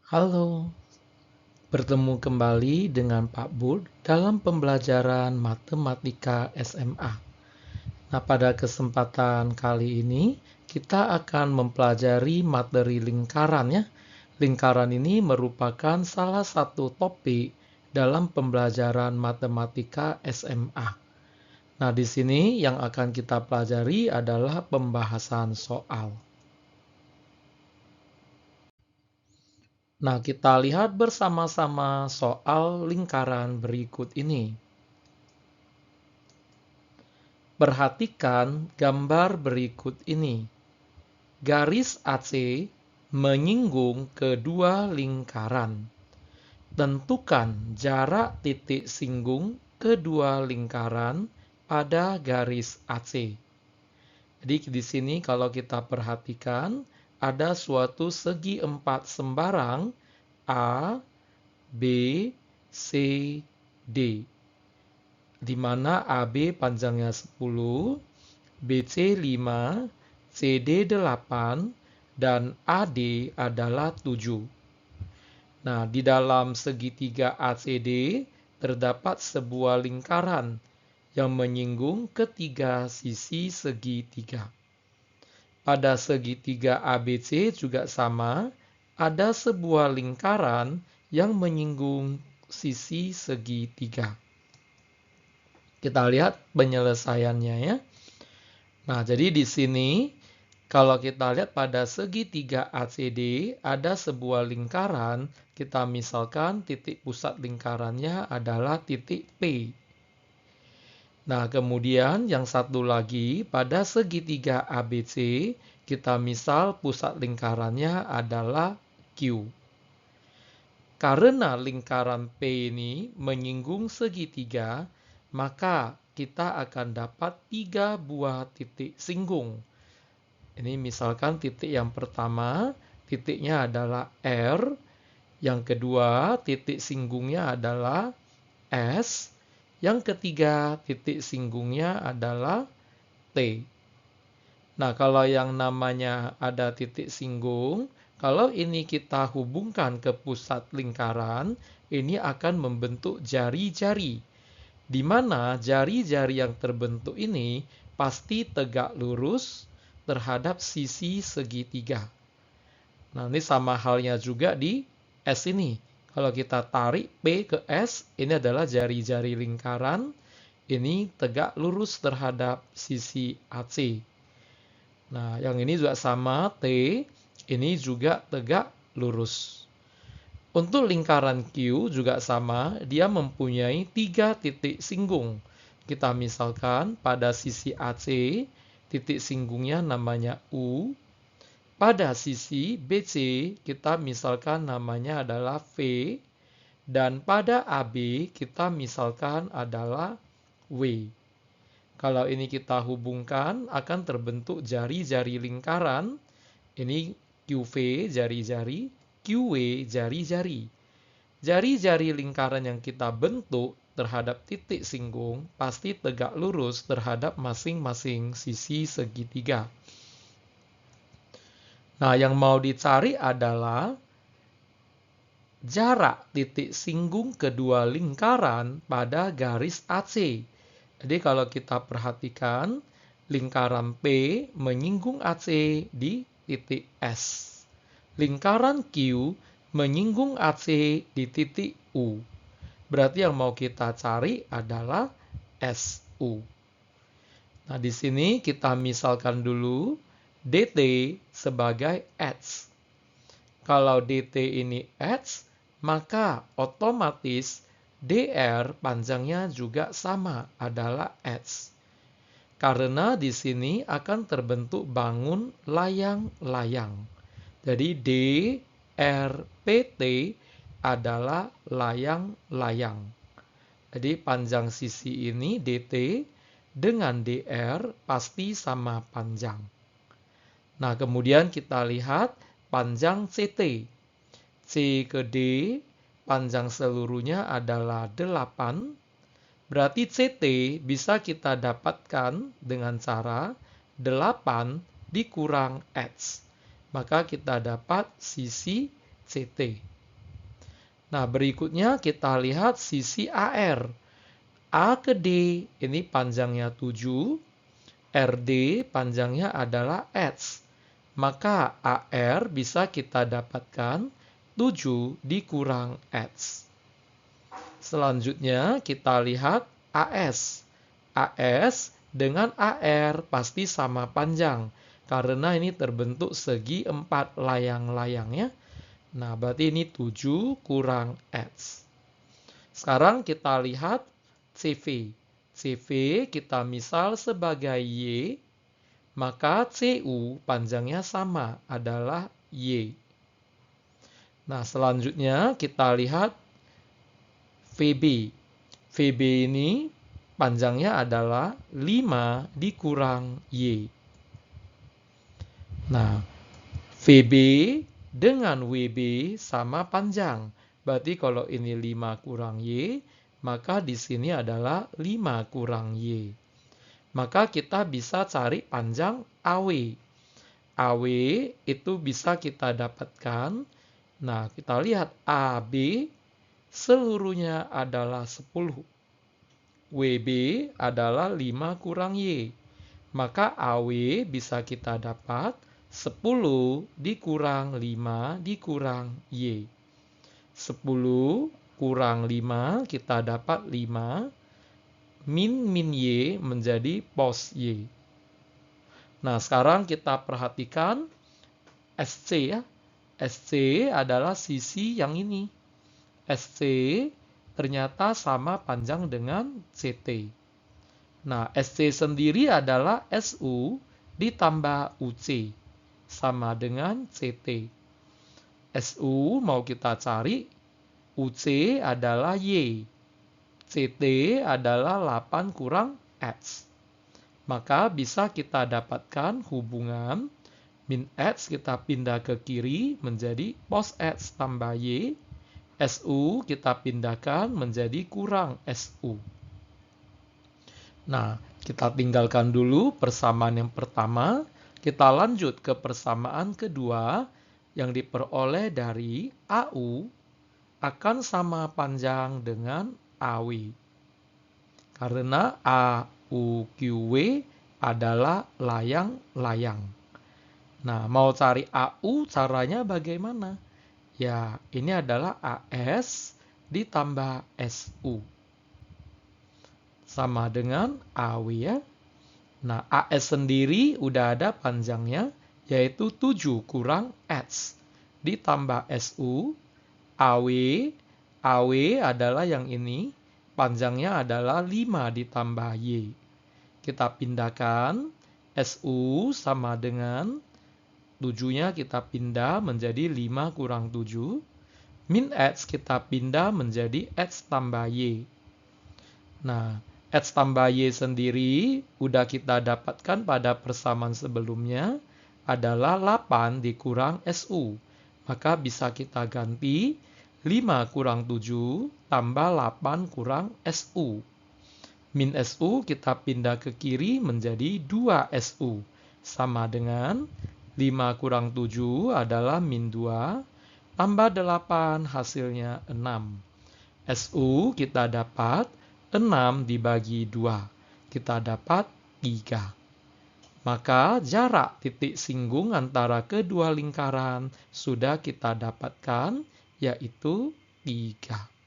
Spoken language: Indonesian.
Halo, bertemu kembali dengan Pak Bud dalam pembelajaran matematika SMA. Nah, pada kesempatan kali ini kita akan mempelajari materi lingkaran ya. Lingkaran ini merupakan salah satu topik dalam pembelajaran matematika SMA. Nah, di sini yang akan kita pelajari adalah pembahasan soal. Nah, kita lihat bersama-sama soal lingkaran berikut ini. Perhatikan gambar berikut ini. Garis AC menyinggung kedua lingkaran. Tentukan jarak titik singgung kedua lingkaran pada garis AC. Jadi di sini kalau kita perhatikan ada suatu segi empat sembarang A, B, C, D. Di mana AB panjangnya 10, BC 5, CD 8, dan AD adalah 7. Nah, di dalam segitiga ACD terdapat sebuah lingkaran yang menyinggung ketiga sisi segitiga. Pada segitiga ABC juga sama, ada sebuah lingkaran yang menyinggung sisi segitiga. Kita lihat penyelesaiannya ya. Nah, jadi di sini kalau kita lihat pada segitiga ACD ada sebuah lingkaran, kita misalkan titik pusat lingkarannya adalah titik P. Nah, kemudian yang satu lagi pada segitiga ABC, kita misal pusat lingkarannya adalah Q. Karena lingkaran P ini menyinggung segitiga, maka kita akan dapat 3 buah titik singgung. Ini misalkan titik yang pertama, titiknya adalah R. Yang kedua, titik singgungnya adalah S. Yang ketiga, titik singgungnya adalah T. Nah, kalau yang namanya ada titik singgung, kalau ini kita hubungkan ke pusat lingkaran, ini akan membentuk jari-jari. Di mana jari-jari yang terbentuk ini pasti tegak lurus terhadap sisi segitiga. Nah, ini sama halnya juga di S ini. Kalau kita tarik P ke S, ini adalah jari-jari lingkaran. Ini tegak lurus terhadap sisi AC. Nah, yang ini juga sama, T. Ini juga tegak lurus. Untuk lingkaran Q juga sama, dia mempunyai 3 titik singgung. Kita misalkan pada sisi AC, titik singgungnya namanya U. Pada sisi BC, kita misalkan namanya adalah V. Dan pada AB, kita misalkan adalah W. Kalau ini kita hubungkan, akan terbentuk jari-jari lingkaran. Ini QV, jari-jari. QW, jari-jari. Jari-jari lingkaran yang kita bentuk terhadap titik singgung pasti tegak lurus terhadap masing-masing sisi segitiga. Nah, yang mau dicari adalah jarak titik singgung kedua lingkaran pada garis AC. Jadi kalau kita perhatikan, lingkaran P menyinggung AC di titik S. Lingkaran Q menyinggung AC di titik U. Berarti yang mau kita cari adalah SU. Nah, di sini kita misalkan dulu DT sebagai H. Kalau DT ini H, maka otomatis DR panjangnya juga sama, adalah H. Karena di sini akan terbentuk bangun layang-layang. Jadi DRPT adalah layang-layang. Jadi panjang sisi ini DT dengan DR pasti sama panjang. Nah, kemudian kita lihat panjang CT. C ke D, panjang seluruhnya adalah 8. Berarti CT bisa kita dapatkan dengan cara 8 dikurang H. Maka kita dapat sisi CT. Nah, berikutnya kita lihat sisi AR. A ke D ini panjangnya 7, RD panjangnya adalah H. Maka AR bisa kita dapatkan 7 dikurang H. Selanjutnya kita lihat AS. AS dengan AR pasti sama panjang, karena ini terbentuk segi 4 layang-layangnya. Nah, berarti ini 7 kurang H. Sekarang kita lihat CV. CV kita misal sebagai Y, maka CU panjangnya sama, adalah Y. Nah, selanjutnya kita lihat VB. VB ini panjangnya adalah 5 dikurang Y. Nah, VB dengan WB sama panjang. Berarti kalau ini 5 kurang Y, maka di sini adalah 5 kurang Y. Maka kita bisa cari panjang AW. AW itu bisa kita dapatkan. Nah, kita lihat AB seluruhnya adalah 10. WB adalah 5 kurang Y. Maka AW bisa kita dapat 10 dikurang 5 dikurang Y. 10 kurang 5 kita dapat 5. Min Y menjadi pos Y. Nah, sekarang kita perhatikan SC ya. SC adalah sisi yang ini. SC ternyata sama panjang dengan CT. Nah, SC sendiri adalah SU ditambah UC. Sama dengan CT. SU mau kita cari, UC adalah Y. CT adalah 8 kurang H. Maka bisa kita dapatkan hubungan min H kita pindah ke kiri menjadi pos H tambah Y. SU kita pindahkan menjadi kurang SU. Nah, kita tinggalkan dulu persamaan yang pertama. Kita lanjut ke persamaan kedua yang diperoleh dari AU akan sama panjang dengan AW. Karena AUQW adalah layang-layang. Nah, mau cari AU caranya bagaimana? Ya, ini adalah AS ditambah SU. Sama dengan AW ya. Nah, AS sendiri udah ada panjangnya, yaitu 7 kurang H. Ditambah SU, AW. AW adalah yang ini, panjangnya adalah 5 ditambah Y. Kita pindahkan, SU sama dengan 7-nya kita pindah menjadi 5 kurang 7. Min H kita pindah menjadi H tambah Y. Nah, H tambah Y sendiri udah kita dapatkan pada persamaan sebelumnya adalah 8 dikurang SU. Maka bisa kita ganti 5 kurang 7 tambah 8 kurang SU. Min SU kita pindah ke kiri menjadi 2 SU. Sama dengan 5 kurang 7 adalah min 2 tambah 8 hasilnya 6. SU kita dapat 6 dibagi 2. Kita dapat 3. Maka jarak titik singgung antara kedua lingkaran sudah kita dapatkan, yaitu 3.